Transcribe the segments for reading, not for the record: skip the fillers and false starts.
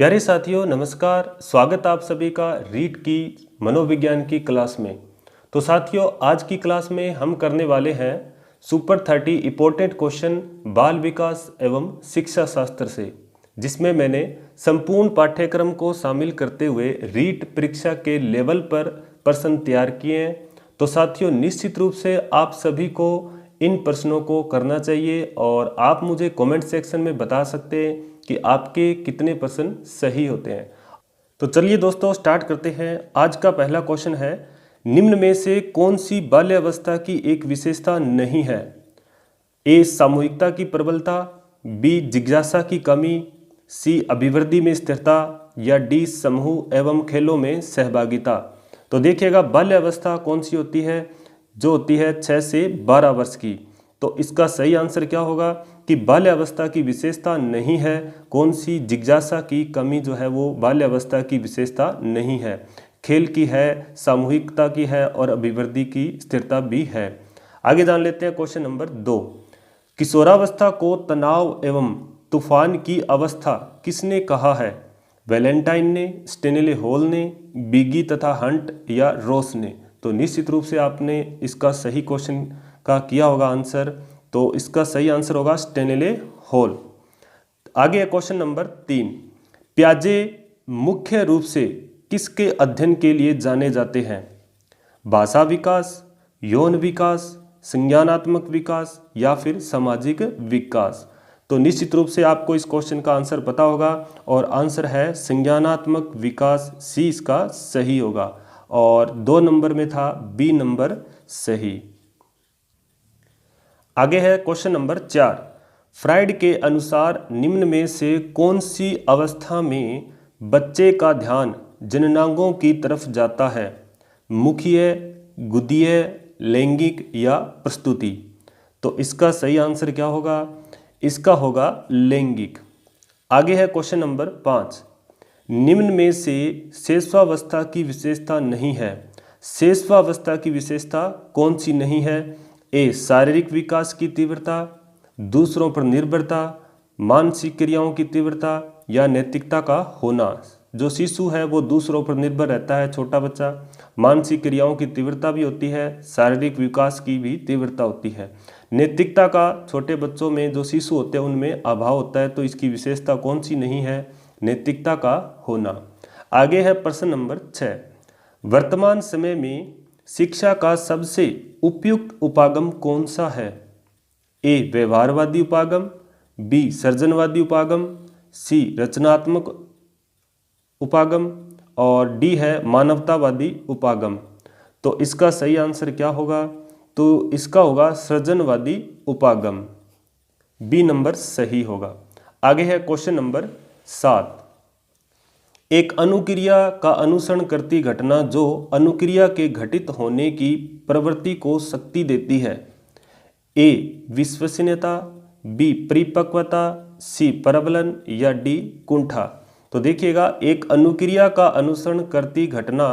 प्यारे साथियों नमस्कार। स्वागत आप सभी का रीट की मनोविज्ञान की क्लास में। तो साथियों आज की क्लास में हम करने वाले हैं सुपर 30 इंपॉर्टेंट क्वेश्चन बाल विकास एवं शिक्षा शास्त्र से, जिसमें मैंने संपूर्ण पाठ्यक्रम को शामिल करते हुए रीट परीक्षा के लेवल पर प्रश्न तैयार किए हैं। तो साथियों निश्चित रूप से आप सभी को इन प्रश्नों को करना चाहिए और आप मुझे कमेंट सेक्शन में बता सकते हैं कि आपके कितने प्रश्न सही होते हैं। तो चलिए दोस्तों स्टार्ट करते हैं। आज का पहला क्वेश्चन है, निम्न में से कौन सी बाल्यावस्था की एक विशेषता नहीं है? ए सामूहिकता की प्रबलता, बी जिज्ञासा की कमी, सी अभिवृद्धि में स्थिरता या डी समूह एवं खेलों में सहभागिता। तो देखिएगा बाल्यावस्था कौन सी होती है? जो होती है 6 से 12 वर्ष की। तो इसका सही आंसर क्या होगा कि बाल्यावस्था की विशेषता नहीं है। कौन सी? जिज्ञासा की कमी जो है वो बाल्यावस्था की विशेषता नहीं है। खेल की है, सामूहिकता की है और अभिवृद्धि की स्थिरता भी है। आगे जान लेते हैं क्वेश्चन नंबर 2। किशोरावस्था को तनाव एवं तूफान की अवस्था किसने कहा है? वैलेंटाइन ने, स्टेनले हॉल ने, बिगी तथा हंट या रॉस ने। तो निश्चित रूप से आपने इसका सही क्वेश्चन का किया होगा आंसर। तो इसका सही आंसर होगा स्टेनले हॉल। आगे है क्वेश्चन नंबर 3। प्याजे मुख्य रूप से किसके अध्ययन के लिए जाने जाते हैं? भाषा विकास, यौन विकास, संज्ञानात्मक विकास या फिर सामाजिक विकास। तो निश्चित रूप से आपको इस क्वेश्चन का आंसर पता होगा और आंसर है संज्ञानात्मक विकास। सी इसका सही होगा और 2 नंबर में था बी नंबर सही। आगे है क्वेश्चन नंबर 4। फ्राइड के अनुसार निम्न में से कौन सी अवस्था में बच्चे का ध्यान जननांगों की तरफ जाता है? मुखीय, गुदीय, लैंगिक या प्रस्तुति। तो इसका सही आंसर क्या होगा? इसका होगा लैंगिक। आगे है क्वेश्चन नंबर 5। निम्न में से शेषावस्था की विशेषता नहीं है। शेषावस्था की विशेषता कौन सी नहीं है? ए शारीरिक विकास की तीव्रता, दूसरों पर निर्भरता, मानसिक क्रियाओं की तीव्रता या नैतिकता का होना। जो शिशु है वो दूसरों पर निर्भर रहता है, छोटा बच्चा। मानसिक क्रियाओं की तीव्रता भी होती है, शारीरिक विकास की भी तीव्रता होती है। नैतिकता का छोटे बच्चों में जो शिशु होते हैं उनमें अभाव होता है। तो इसकी विशेषता कौन सी नहीं है? नैतिकता का होना। आगे है प्रश्न नंबर 6। वर्तमान समय में शिक्षा का सबसे उपयुक्त उपागम कौन सा है? ए व्यवहारवादी उपागम, बी सर्जनवादी उपागम, सी रचनात्मक उपागम और डी है मानवतावादी उपागम। तो इसका सही आंसर क्या होगा? तो इसका होगा सृजनवादी उपागम। बी नंबर सही होगा। आगे है क्वेश्चन नंबर 7। एक अनुक्रिया का अनुसरण करती घटना जो अनुक्रिया के घटित होने की प्रवृत्ति को शक्ति देती है। ए विश्वसनीयता, बी परिपक्वता, सी प्रबलन या डी कुंठा। तो देखिएगा एक अनुक्रिया का अनुसरण करती घटना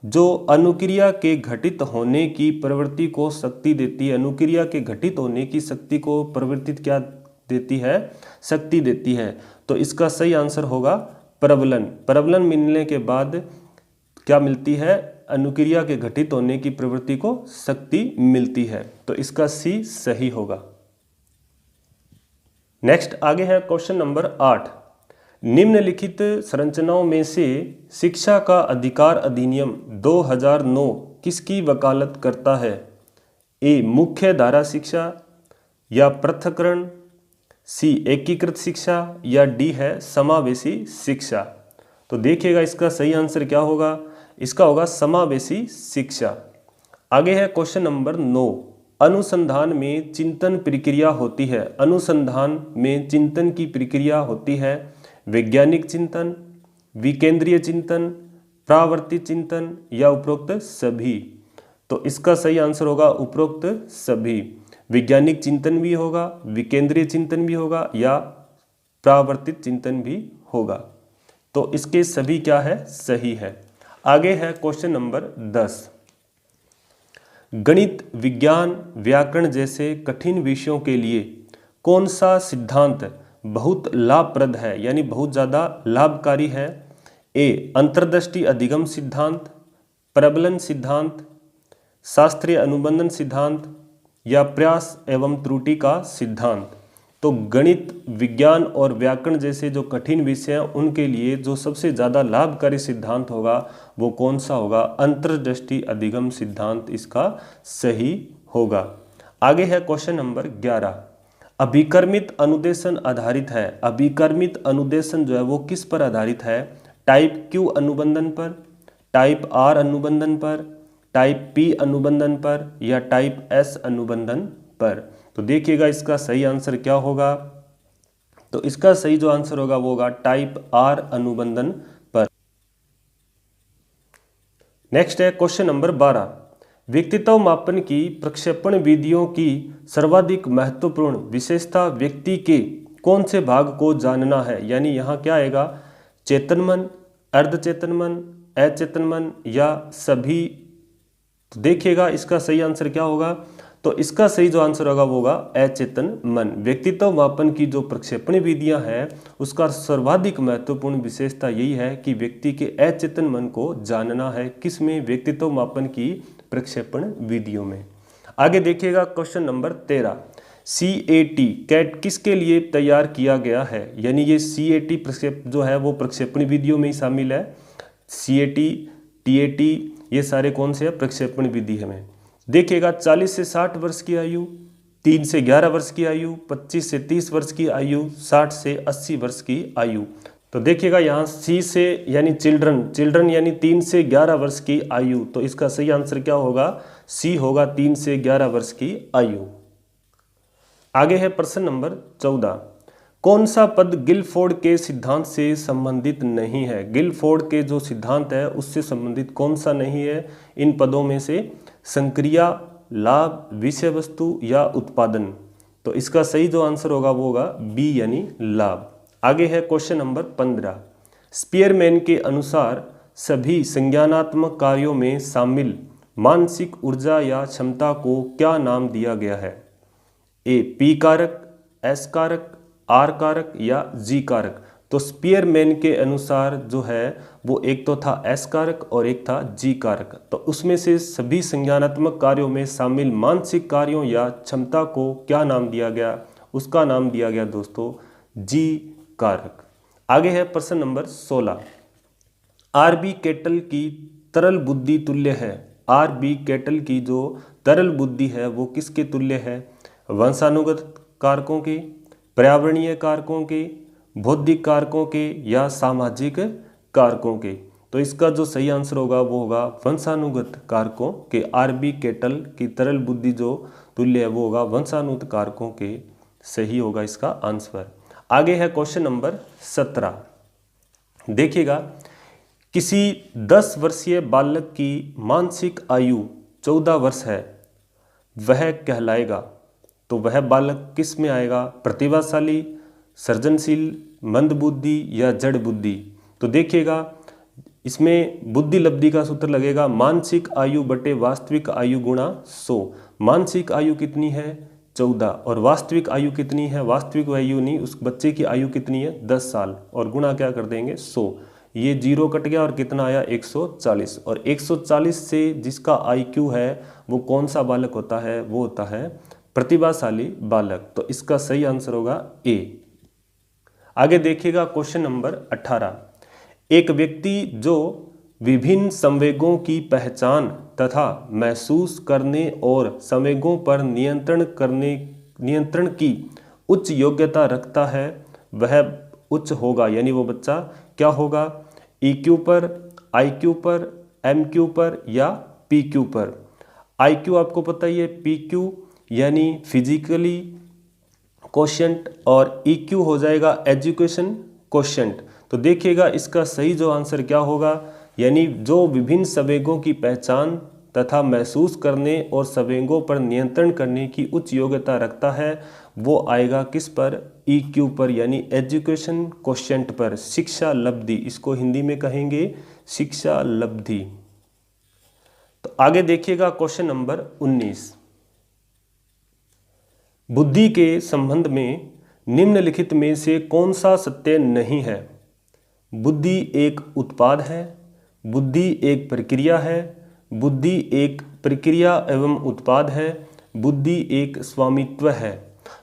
जो अनुक्रिया के घटित होने की प्रवृत्ति को शक्ति देती है। अनुक्रिया के घटित होने की शक्ति को प्रवृत्ति क्या देती है? शक्ति देती है। तो इसका सही आंसर होगा प्रबलन। प्रबलन मिलने के बाद क्या मिलती है? अनुक्रिया के घटित होने की प्रवृत्ति को शक्ति मिलती है। तो इसका सी सही होगा। नेक्स्ट आगे है क्वेश्चन नंबर 8। निम्नलिखित संरचनाओं में से शिक्षा का अधिकार अधिनियम 2009 किसकी वकालत करता है? ए मुख्य धारा शिक्षा या पृथक्करण, सी एकीकृत शिक्षा या डी है समावेशी शिक्षा। तो देखिएगा इसका सही आंसर क्या होगा? इसका होगा समावेशी शिक्षा। आगे है क्वेश्चन नंबर 9। अनुसंधान में चिंतन प्रक्रिया होती है। अनुसंधान में चिंतन की प्रक्रिया होती है वैज्ञानिक चिंतन, विकेंद्रीय चिंतन, प्रावर्तित चिंतन या उपरोक्त सभी। तो इसका सही आंसर होगा उपरोक्त सभी। वैज्ञानिक चिंतन भी होगा, विकेंद्रीय चिंतन भी होगा या प्रावर्तित चिंतन भी होगा। तो इसके सभी क्या है? सही है। आगे है क्वेश्चन नंबर 10। गणित, विज्ञान, व्याकरण जैसे कठिन विषयों के लिए कौन सा सिद्धांत बहुत लाभप्रद है यानी बहुत ज़्यादा लाभकारी है? ए अंतर्दृष्टि अधिगम सिद्धांत, प्रबलन सिद्धांत, शास्त्रीय अनुबंधन सिद्धांत या प्रयास एवं त्रुटि का सिद्धांत। तो गणित, विज्ञान और व्याकरण जैसे जो कठिन विषय हैं उनके लिए जो सबसे ज़्यादा लाभकारी सिद्धांत होगा वो कौन सा होगा? अंतर्दृष्टि अधिगम सिद्धांत इसका सही होगा। आगे है क्वेश्चन नंबर 11। अभिकर्मित अनुदेशन आधारित है। अभिकर्मित अनुदेशन जो है वो किस पर आधारित है? टाइप क्यू अनुबंधन पर, टाइप आर अनुबंधन पर, टाइप पी अनुबंधन पर या टाइप एस अनुबंधन पर? तो देखिएगा इसका सही आंसर क्या होगा। तो इसका सही जो आंसर होगा वो होगा टाइप आर अनुबंधन पर। नेक्स्ट है क्वेश्चन नंबर 12। व्यक्तित्व मापन की प्रक्षेपण विधियों की सर्वाधिक महत्वपूर्ण विशेषता व्यक्ति के कौन से भाग को जानना है? यानी यहाँ क्या आएगा? चेतन मन, अर्धचेतन मन, अचेतन मन या सभी? तो देखिएगा इसका सही आंसर क्या होगा। तो इसका सही जो आंसर होगा वो होगा अचेतन मन। व्यक्तित्व मापन की जो प्रक्षेपण विधियां हैं उसका सर्वाधिक महत्वपूर्ण विशेषता यही है कि व्यक्ति के अचेतन मन को जानना है। किसमें? व्यक्तित्व मापन की प्रक्षेपण विधियों में। आगे देखिएगा क्वेश्चन नंबर 13। CAT कैट किसके लिए तैयार किया गया है? यानी ये CAT प्रक्षेप जो है वो प्रक्षेपण विधियों में ही शामिल है। CAT, TAT ये सारे कौन से है? प्रक्षेपण विधि हमें। देखिएगा 40 से 60 वर्ष की आयु, 3 से 11 वर्ष की आयु, 25 से 30 वर्ष की आयु, 60 से 80 वर्ष की आयु। तो देखिएगा यहाँ C से यानी चिल्ड्रन यानी 3 से 11 वर्ष की आयु। तो इसका सही आंसर क्या होगा? C होगा 3 से 11 वर्ष की आयु। आगे है प्रश्न नंबर 14। कौन सा पद गिलफोर्ड के सिद्धांत से संबंधित नहीं है? गिलफोर्ड के जो सिद्धांत है उससे संबंधित कौन सा नहीं है इन पदों में से? संक्रिया, लाभ, विषय वस्तु या उत्पादन? तो इसका सही जो आंसर होगा वो होगा बी यानी लाभ। आगे है क्वेश्चन नंबर 15। स्पीयरमैन के अनुसार सभी संज्ञानात्मक कार्यों में शामिल मानसिक ऊर्जा या क्षमता को क्या नाम दिया गया है? ए पी कारक, एस कारक, आर कारक या जी कारक? तो स्पीयरमैन के अनुसार जो है वो एक तो था एस कारक और एक था जी कारक। तो उसमें से सभी संज्ञानात्मक कार्यों में शामिल मानसिक कार्यों या क्षमता को क्या नाम दिया गया? उसका नाम दिया गया दोस्तों जी कारक। आगे है प्रश्न नंबर 16। आरबी केटल की तरल बुद्धि तुल्य है। आरबी केटल की जो तरल बुद्धि है वो किसके तुल्य है? वंशानुगत कारकों के, पर्यावरणीय कारकों के, बौद्धिक कारकों के या सामाजिक कारकों के? तो इसका जो सही आंसर होगा वो होगा वंशानुगत कारकों के। आरबी केटल की तरल बुद्धि जो तुल्य है वो होगा वंशानुगत कारकों के। सही होगा इसका आंसर। आगे है क्वेश्चन नंबर 17। देखिएगा किसी 10 वर्षीय बालक की मानसिक आयु 14 वर्ष है, वह कहलाएगा। तो वह बालक किस में आएगा? प्रतिभाशाली, सृजनशील, मंदबुद्धि या जड़ बुद्धि? तो देखिएगा इसमें बुद्धि लब्धि का सूत्र लगेगा मानसिक आयु बटे वास्तविक आयु गुणा 100। मानसिक आयु कितनी है? 14 और वास्तविक आयु कितनी है? वास्तविक आयु नहीं, उस बच्चे की आयु कितनी है? 10 साल और गुणा क्या कर देंगे? 100। ये 0 कट गया और कितना आया? 140। और 140 से जिसका IQ है वो कौन सा बालक होता है? वो होता है प्रतिभाशाली बालक। तो इसका सही आंसर होगा ए। आगे देखिएगा क्वेश्चन नंबर 18। एक व्यक्ति जो विभिन्न संवेगों की पहचान तथा महसूस करने और संवेगों पर नियंत्रण की उच्च योग्यता रखता है वह उच्च होगा। यानी वो बच्चा क्या होगा? EQ पर, IQ पर, MQ पर या PQ पर? IQ आपको पता ही है, PQ यानी फिजिकली क्वोशिएंट और EQ हो जाएगा एजुकेशन क्वोशिएंट। तो देखिएगा इसका सही जो आंसर क्या होगा? यानी जो विभिन्न संवेगों की पहचान तथा महसूस करने और संवेगों पर नियंत्रण करने की उच्च योग्यता रखता है वो आएगा किस पर? EQ पर यानी एजुकेशन क्वोशिएंट पर। शिक्षा लब्धि इसको हिंदी में कहेंगे शिक्षा लब्धि। तो आगे देखिएगा क्वेश्चन नंबर 19। बुद्धि के संबंध में निम्नलिखित में से कौन सा सत्य नहीं है? बुद्धि एक उत्पाद है, बुद्धि एक प्रक्रिया है, बुद्धि एक प्रक्रिया एवं उत्पाद है, बुद्धि एक स्वामित्व है।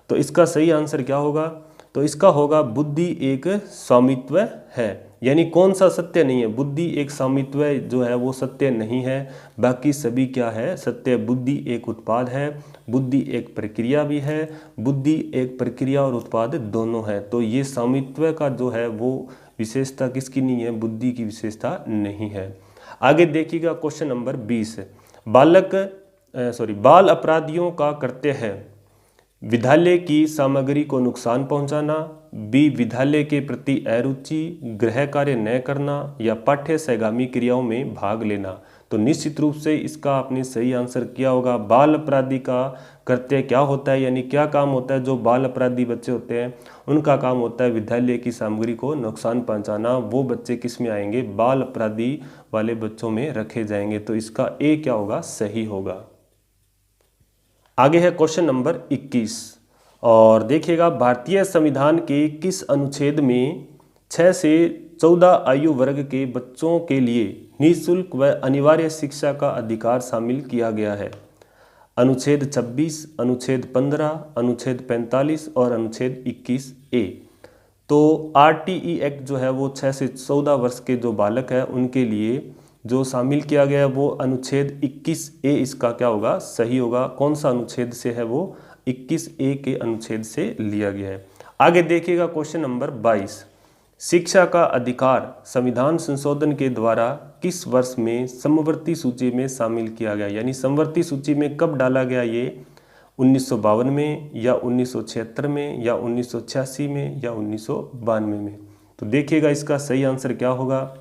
तो इसका सही आंसर क्या होगा? तो इसका होगा बुद्धि एक स्वामित्व है। यानी कौन सा सत्य नहीं है? बुद्धि एक स्वामित्व जो है वो सत्य नहीं है, बाकी सभी क्या है? सत्य। बुद्धि एक उत्पाद है, बुद्धि एक प्रक्रिया भी है, बुद्धि एक प्रक्रिया और उत्पाद दोनों है। तो ये स्वामित्व का जो है वो विशेषता किसकी नहीं है? बुद्धि की विशेषता नहीं है। आगे देखिएगा क्वेश्चन नंबर 20। बाल अपराधियों का कृत्य है विद्यालय की सामग्री को नुकसान पहुंचाना, बी विद्यालय के प्रति अरुचि, गृह कार्य न करना, या पाठ्य सहगामी क्रियाओं में भाग लेना। तो निश्चित रूप से इसका आपने सही आंसर किया होगा। बाल अपराधी का कृत्य क्या होता है, यानी क्या काम होता है? जो बाल अपराधी बच्चे होते हैं उनका काम होता है विद्यालय की सामग्री को नुकसान पहुंचाना। वो बच्चे किस में आएंगे? बाल अपराधी वाले बच्चों में रखे जाएंगे। तो इसका ए क्या होगा? सही होगा। आगे है क्वेश्चन नंबर 21 और देखिएगा, भारतीय संविधान के किस अनुच्छेद में 6 से 14 आयु वर्ग के बच्चों के लिए निःशुल्क व अनिवार्य शिक्षा का अधिकार शामिल किया गया है? अनुच्छेद 26, अनुच्छेद 15, अनुच्छेद 45 और अनुच्छेद 21A। तो RTE एक्ट जो है वो 6 से 14 वर्ष के जो बालक है उनके लिए जो शामिल किया गया है वो अनुच्छेद 21A इसका क्या होगा? सही होगा। कौन सा अनुच्छेद से है? वो 21A के अनुच्छेद से लिया गया है। आगे देखिएगा क्वेश्चन नंबर 22। शिक्षा का अधिकार संविधान संशोधन के द्वारा किस वर्ष में समवर्ती सूची में शामिल किया गया? यानी समवर्ती सूची में कब डाला गया? ये 1952 में, या 1976 में, या 1986 में, या 1992 में। तो देखिएगा इसका सही आंसर क्या होगा?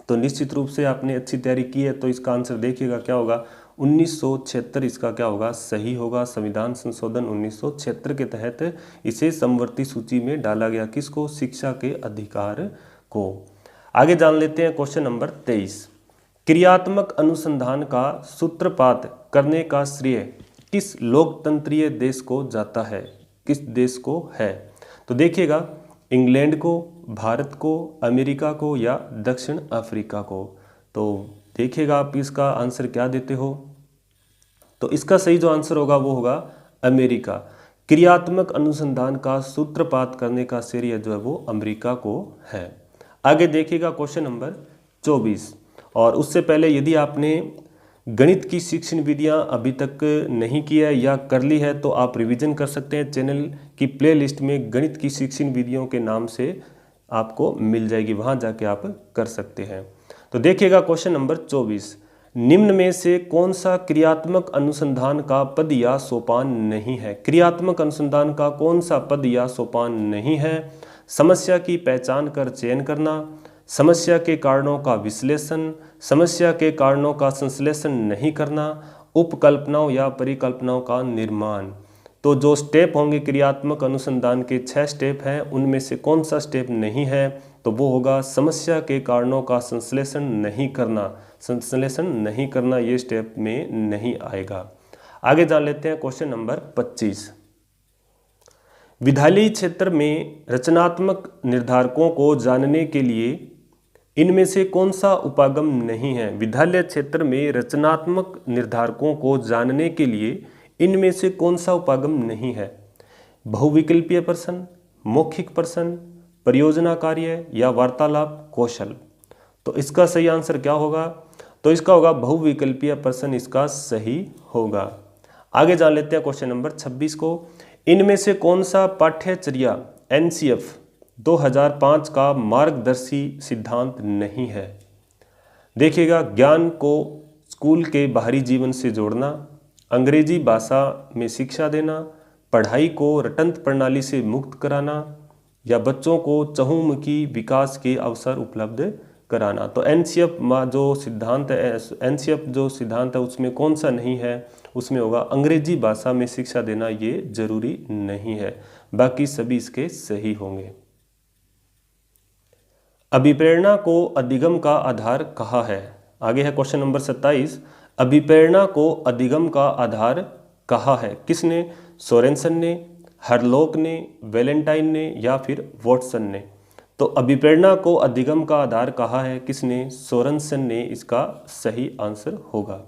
तो निश्चित रूप से आपने अच्छी तैयारी की है तो इसका आंसर देखिएगा क्या होगा? 1976 इसका क्या होगा? सही होगा। संविधान संशोधन 1976 के तहत इसे समवर्ती सूची में डाला गया। किसको? शिक्षा के अधिकार को। आगे जान लेते हैं क्वेश्चन नंबर 23। क्रियात्मक अनुसंधान का सूत्रपात करने का श्रेय किस लोकतंत्रीय देश को जाता है? किस देश को है? तो देखिएगा, इंग्लैंड को, भारत को, अमेरिका को, या दक्षिण अफ्रीका को। तो देखिएगा आप इसका आंसर क्या देते हो। तो इसका सही जो आंसर होगा वो होगा अमेरिका। क्रियात्मक अनुसंधान का सूत्रपात करने का श्रेय जो है वो अमेरिका को है। आगे देखिएगा क्वेश्चन नंबर 24। और उससे पहले यदि आपने गणित की शिक्षण विधियां अभी तक नहीं की है या कर ली है तो आप रिवीजन कर सकते हैं। चैनल की प्लेलिस्ट में गणित की शिक्षण विधियों के नाम से आपको मिल जाएगी, वहां जाके आप कर सकते हैं। तो देखिएगा क्वेश्चन नंबर 24। निम्न में से कौन सा क्रियात्मक अनुसंधान का पद या सोपान नहीं है? क्रियात्मक अनुसंधान का कौन सा पद या सोपान नहीं है? समस्या की पहचान कर चयन करना, समस्या के कारणों का विश्लेषण, समस्या के कारणों का संश्लेषण नहीं करना, उपकल्पनाओं या परिकल्पनाओं का निर्माण। तो जो स्टेप होंगे क्रियात्मक अनुसंधान के 6 स्टेप हैं, उनमें से कौन सा स्टेप नहीं है? तो वो होगा समस्या के कारणों का संश्लेषण नहीं करना। संश्लेषण नहीं करना ये स्टेप में नहीं आएगा। आगे जान लेते हैं क्वेश्चन नंबर 25। विद्यालयी क्षेत्र में रचनात्मक निर्धारकों को जानने के लिए इनमें से कौन सा उपागम नहीं है? विद्यालय क्षेत्र में रचनात्मक निर्धारकों को जानने के लिए इनमें से कौन सा उपागम नहीं है? बहुविकल्पीय प्रश्न, मौखिक प्रश्न, परियोजना कार्य, या वार्तालाप कौशल। तो इसका सही आंसर क्या होगा? तो इसका होगा बहुविकल्पीय प्रश्न, इसका सही होगा। आगे जान लेते हैं क्वेश्चन नंबर 26 को। इनमें से कौन सा पाठ्यचर्या NCF 2005 का मार्गदर्शी सिद्धांत नहीं है? देखिएगा, ज्ञान को स्कूल के बाहरी जीवन से जोड़ना, अंग्रेजी भाषा में शिक्षा देना, पढ़ाई को रटंत प्रणाली से मुक्त कराना, या बच्चों को चहुमुखी विकास के अवसर उपलब्ध कराना। तो NCF जो सिद्धांत है उसमें कौन सा नहीं है? उसमें होगा अंग्रेजी भाषा में शिक्षा देना, ये जरूरी नहीं है, बाकी सभी इसके सही होंगे। अभिप्रेरणा को अधिगम का आधार कहा है? आगे है क्वेश्चन नंबर 27। अभिप्रेरणा को अधिगम का आधार कहा है? किसने? सोरेनसन ने, हरलोक ने, वैलेंटाइन ने या फिर वॉटसन ने। तो अभिप्रेरणा को अधिगम का आधार कहा है किसने? सोरेनसन ने इसका सही आंसर होगा।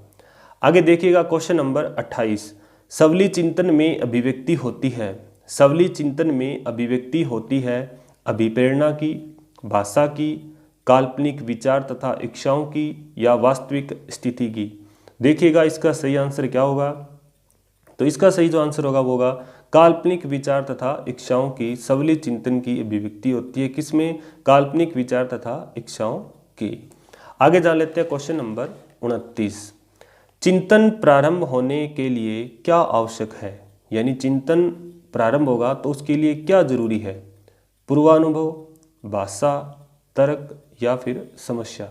आगे देखिएगा क्वेश्चन नंबर 28। सबली चिंतन में अभिव्यक्ति होती है। सबली चिंतन में अभिव्यक्ति होती है अभिप्रेरणा की, भाषा की, काल्पनिक विचार तथा इच्छाओं की या वास्तविक स्थिति की। देखिएगा इसका सही आंसर क्या होगा। तो इसका सही जो आंसर होगा वो होगा काल्पनिक विचार तथा इच्छाओं की सबली चिंतन की अभिव्यक्ति होती है किसमें? काल्पनिक विचार तथा इच्छाओं की। आगे जान लेते हैं क्वेश्चन नंबर 29। चिंतन प्रारंभ होने के लिए क्या आवश्यक है? यानी चिंतन प्रारंभ होगा तो उसके लिए क्या जरूरी है? पूर्वानुभव, भाषा, तर्क या फिर समस्या।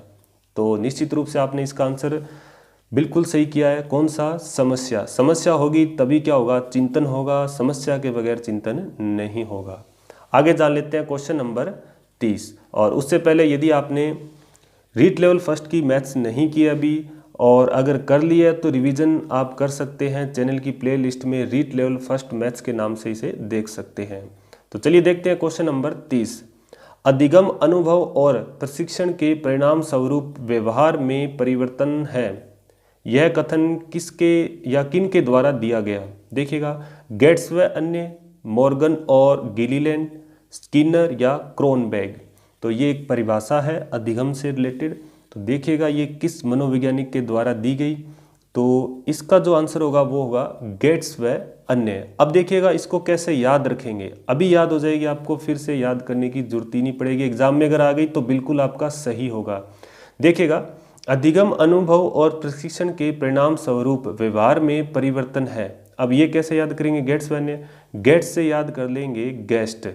तो निश्चित रूप से आपने इसका आंसर बिल्कुल सही किया है। कौन सा? समस्या। समस्या होगी तभी क्या होगा? चिंतन होगा। समस्या के बगैर चिंतन नहीं होगा। आगे जान लेते हैं क्वेश्चन नंबर 30। और उससे पहले यदि आपने रीट लेवल फर्स्ट की मैथ्स नहीं की अभी और अगर कर लिया है तो रिवीजन आप कर सकते हैं। चैनल की प्लेलिस्ट में रीट लेवल फर्स्ट मैथ्स के नाम से इसे देख सकते हैं। तो चलिए देखते हैं क्वेश्चन नंबर 30। अधिगम अनुभव और प्रशिक्षण के परिणाम स्वरूप व्यवहार में परिवर्तन है। यह कथन किसके या किन के द्वारा दिया गया? देखिएगा गेट्स व अन्य, मॉर्गन और गिलीलैंड, स्किनर या क्रोनबेग। तो ये एक परिभाषा है अधिगम से रिलेटेड। तो देखिएगा ये किस मनोवैज्ञानिक के द्वारा दी गई। तो इसका जो आंसर होगा वो होगा गेट्स व अन्य। अब देखिएगा इसको कैसे याद रखेंगे। अभी याद हो जाएगी आपको, फिर से याद करने की जरूरत ही नहीं पड़ेगी। एग्जाम में अगर आ गई तो बिल्कुल आपका सही होगा। देखिएगा अधिगम अनुभव और प्रशिक्षण के परिणाम स्वरूप व्यवहार में परिवर्तन है। अब ये कैसे याद करेंगे? गेट्स व अन्य। गेट्स से याद कर लेंगे गेस्ट।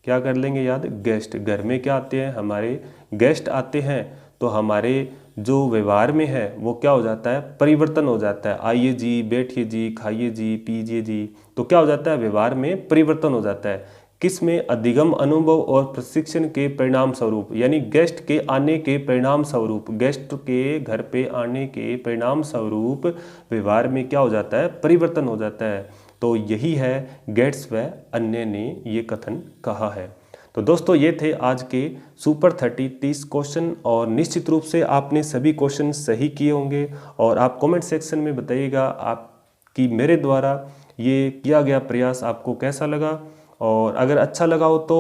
क्या कर लेंगे याद? गेस्ट। घर में क्या आते हैं? हमारे गेस्ट आते हैं। तो हमारे जो व्यवहार में है वो क्या हो जाता है? परिवर्तन हो जाता है। आइए जी, बैठिए जी, खाइए जी, पीजिए जी। तो क्या हो जाता है? व्यवहार में परिवर्तन हो जाता है। किस में? अधिगम अनुभव और प्रशिक्षण के परिणाम स्वरूप, यानी गेस्ट के आने के परिणाम स्वरूप, गेस्ट के घर पे आने के परिणाम स्वरूप व्यवहार में क्या हो जाता है? परिवर्तन हो जाता है। तो यही है गेट्स व अन्य ने ये कथन कहा है। तो दोस्तों ये थे आज के सुपर 30 क्वेश्चन और निश्चित रूप से आपने सभी क्वेश्चन सही किए होंगे। और आप कमेंट सेक्शन में बताइएगा आपकी मेरे द्वारा ये किया गया प्रयास आपको कैसा लगा। और अगर अच्छा लगा हो तो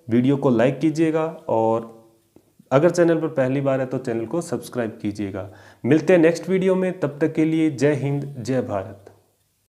वीडियो को लाइक कीजिएगा और अगर चैनल पर पहली बार है तो चैनल को सब्सक्राइब कीजिएगा। मिलते हैं नेक्स्ट वीडियो में, तब तक के लिए जय हिंद, जय भारत।